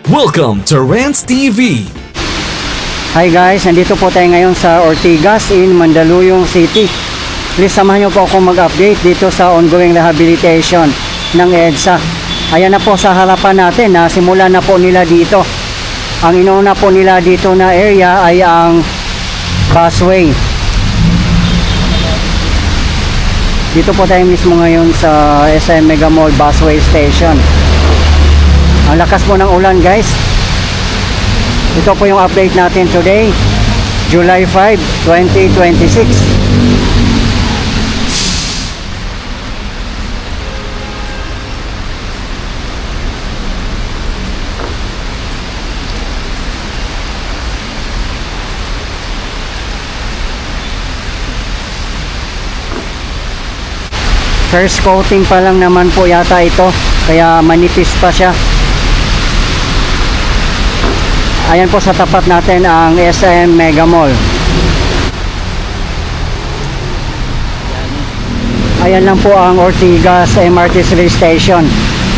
Welcome to Rants TV. Hi guys, nandito po tayo ngayon sa Ortigas in Mandaluyong City. Please samahan niyo po ako mag-update dito sa ongoing rehabilitation ng EDSA. Ayan na po sa harapan natin, simulan na po nila dito. Ang inuuna po nila dito na area ay ang busway. Dito po tayo mismo ngayon sa SM Mega Mall Busway Station. Ang lakas po ng ulan guys. Ito po yung update natin today, July 5, 2026. First coating pa lang naman po yata ito, kaya manipis pa siya. Ayan po sa tapat natin ang SM Mega Mall. Ayan lang po ang Ortigas MRT Station.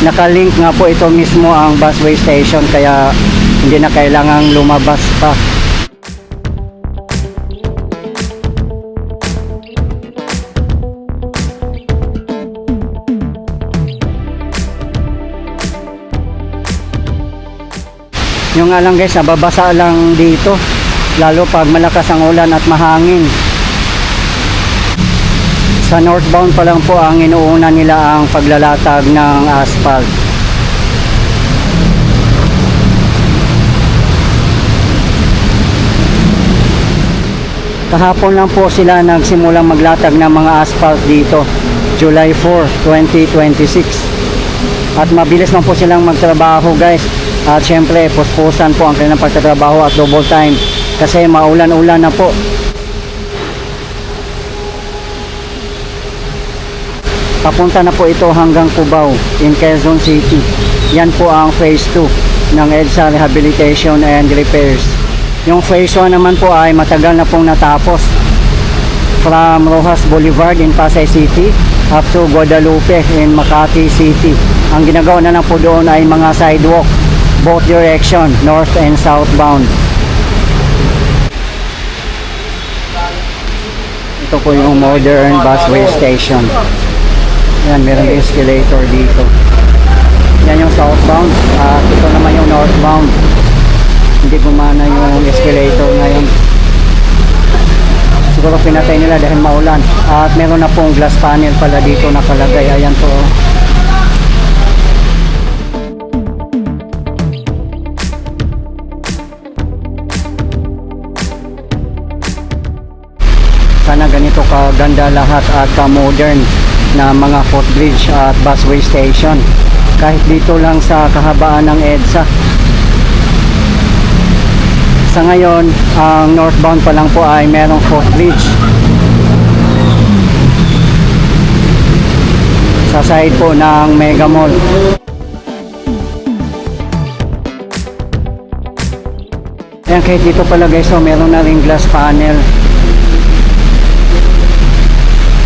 Nakalink nga po ito mismo ang busway station, kaya hindi na kailangang lumabas pa. Yung nga lang guys, nababasa lang dito, lalo pag malakas ang ulan at mahangin. Sa northbound pa lang po ang inuuna nila ang paglalatag ng asphalt. Kahapon lang po sila nagsimulang maglatag ng mga asphalt dito, July 4, 2026. At mabilis lang po silang magtrabaho guys. At syempre, puspusan po ang kanilang pagtatrabaho at double time kasi maulan-ulan na po. Papunta na po ito hanggang Cubao in Quezon City. Yan po ang phase 2 ng EDSA Rehabilitation and Repairs. Yung phase 1 naman po ay matagal na pong natapos, from Rojas Boulevard in Pasay City up to Guadalupe in Makati City. Ang ginagawa na lang po doon ay mga sidewalk, both direction, north and southbound. Ito po yung modern busway station. Yan, meron yung escalator dito. Yan yung southbound at ito naman yung northbound. Hindi gumana yung escalator ngayon. Siguro pinatay nila dahil maulan. At meron na pong glass panel pala dito nakalagay. Ayan po. Sana ganito kaganda lahat at ka-modern na mga footbridge at busway station. Kahit dito lang sa kahabaan ng EDSA. Sa ngayon, ang northbound pa lang po ay merong footbridge. Sa side po ng Mega Mall. Ayan, kahit dito pala guys, so meron na rin glass panel.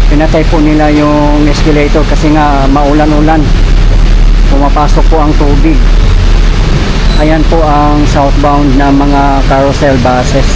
Pinatay po nila yung escalator kasi nga maulan-ulan, pumapasok po ang tubig. Ayan po ang southbound na mga carousel buses.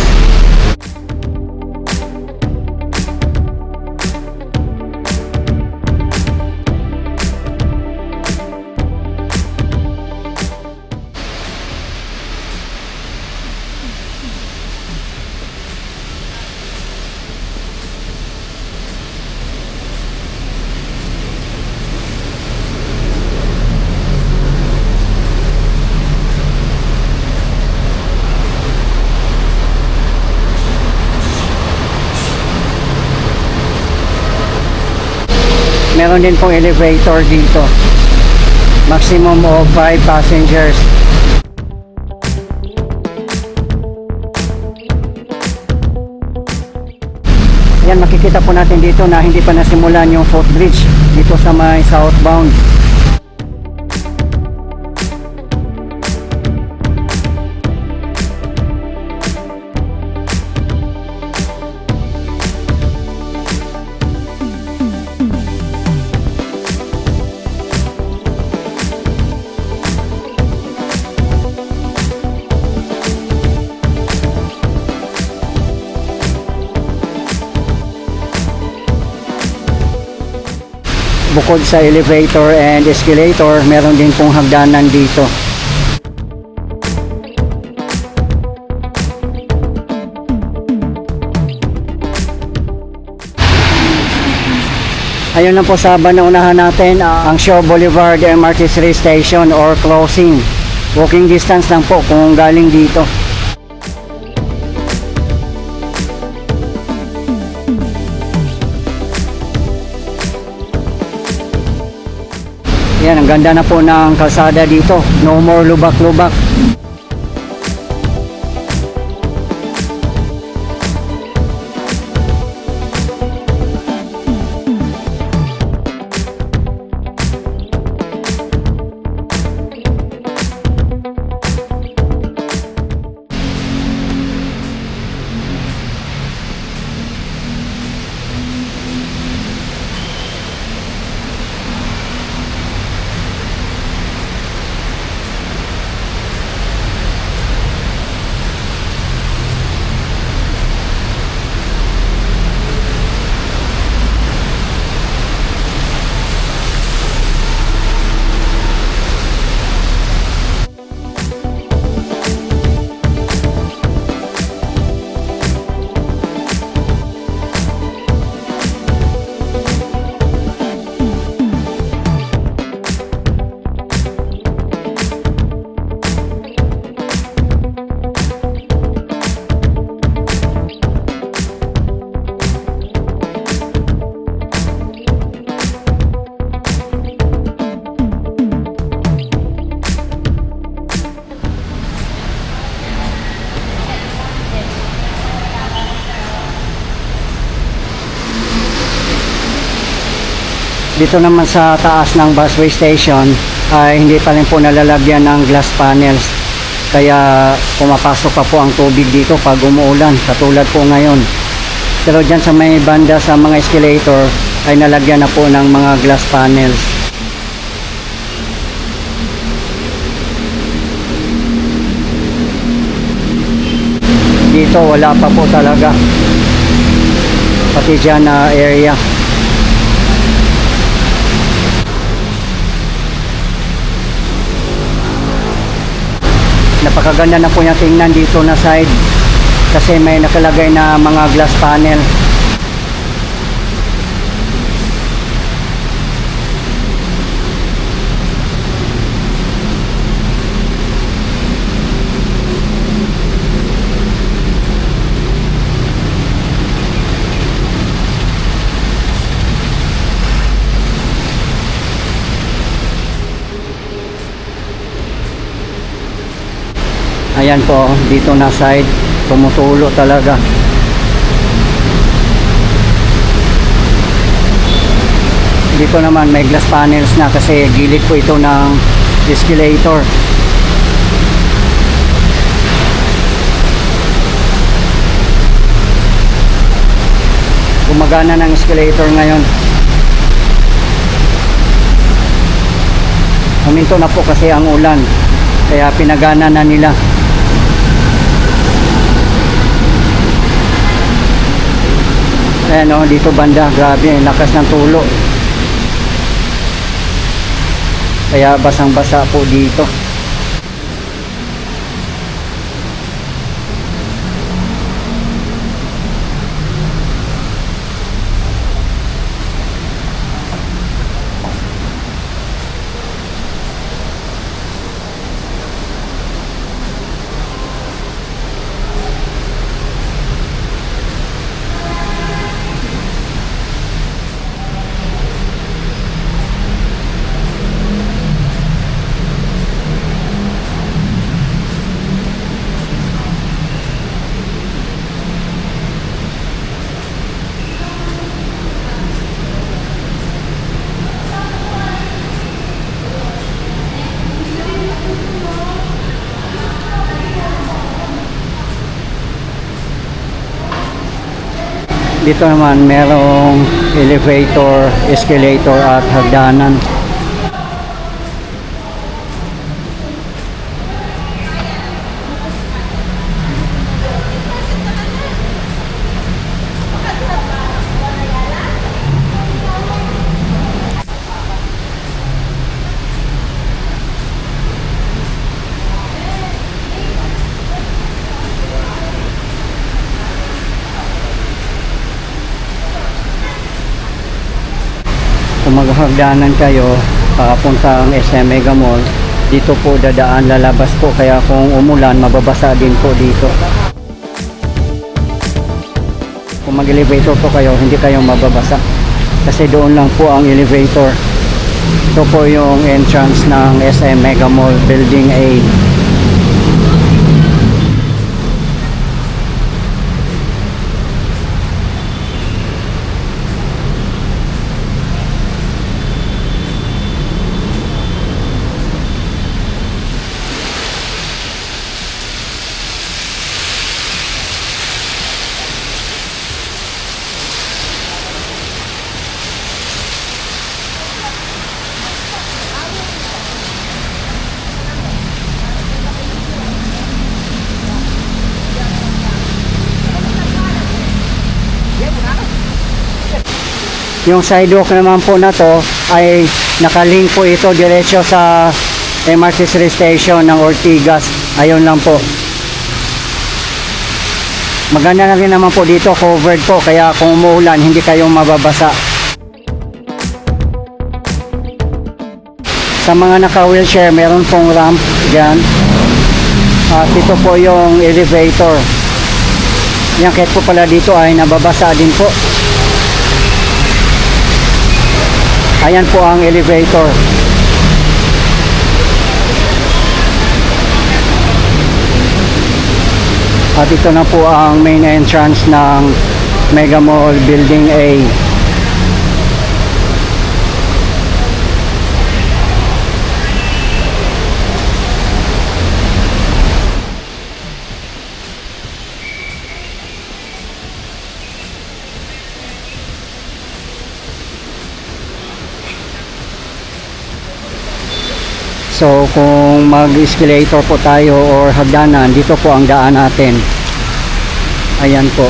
Meron din pong elevator dito, maximum of 5 passengers. Yan, makikita po natin dito na hindi pa nasimulan yung footbridge dito sa may southbound. bukod sa elevator and escalator, meron din pong hagdanan dito. Ayun na po sa unahan natin ang Shaw Boulevard MRT3 Station or closing. Walking distance lang po kung galing dito. Yan, ang ganda na po ng kalsada dito. No more lubak-lubak. Dito naman sa taas ng busway station ay hindi pa rin po nalalagyan ng glass panels. Kaya pumapasok pa po ang tubig dito pag umuulan, katulad po ngayon. Pero dyan sa may banda sa mga escalator ay nalagyan na po ng mga glass panels. Dito wala pa po talaga. Pati dyan na area. Napakaganda na po yung tingnan dito na side kasi may nakalagay na mga glass panel. Ayan po, dito na side, tumutulo talaga. Dito naman may glass panels na kasi gilid po ito ng escalator. Gumagana ng escalator ngayon. Huminto na po kasi ang ulan, kaya pinagana na nila. Ayan o, dito banda, grabe, lakas ng tulo. Kaya basang-basa po dito. Dito naman merong elevator, escalator at hagdanan. Kung maghagdanan kayo papuntang SM Mega Mall, dito po dadaan, lalabas po, kaya kung umulan mababasa din po dito. Kung mag-elevator po kayo, hindi kayo mababasa kasi doon lang po ang elevator. Ito po yung entrance ng SM Mega Mall Building A. Yung sidewalk naman po na to ay nakalink po ito diretso sa MRT station ng Ortigas. Ayun lang po. Maganda na rin naman po dito, covered po, kaya kung umuulan hindi kayo mababasa. Sa mga naka-wheelchair, meron pong ramp dyan. At ito po yung elevator. Yung kahit po pala dito ay nababasa din po. Ayan po ang elevator. At ito na po ang main entrance ng Mega Mall Building A. So kung mag-escalator po tayo or hagdanan, dito po ang daan natin. Ayan po.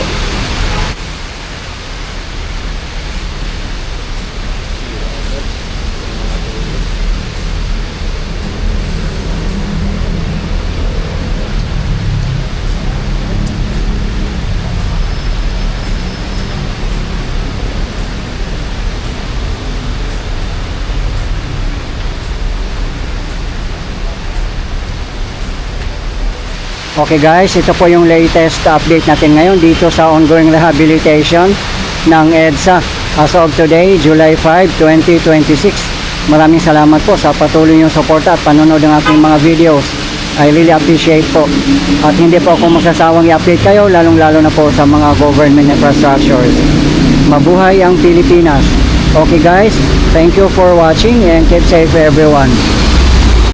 Okay guys, ito po yung latest update natin ngayon dito sa ongoing rehabilitation ng EDSA as of today, July 5, 2026. Maraming salamat po sa patuloy yung suporta at panonood ng aking mga videos. I really appreciate po. At hindi po ako magsasawang i-update kayo, lalong-lalo na po sa mga government infrastructures. Mabuhay ang Pilipinas. Okay guys, thank you for watching and keep safe everyone.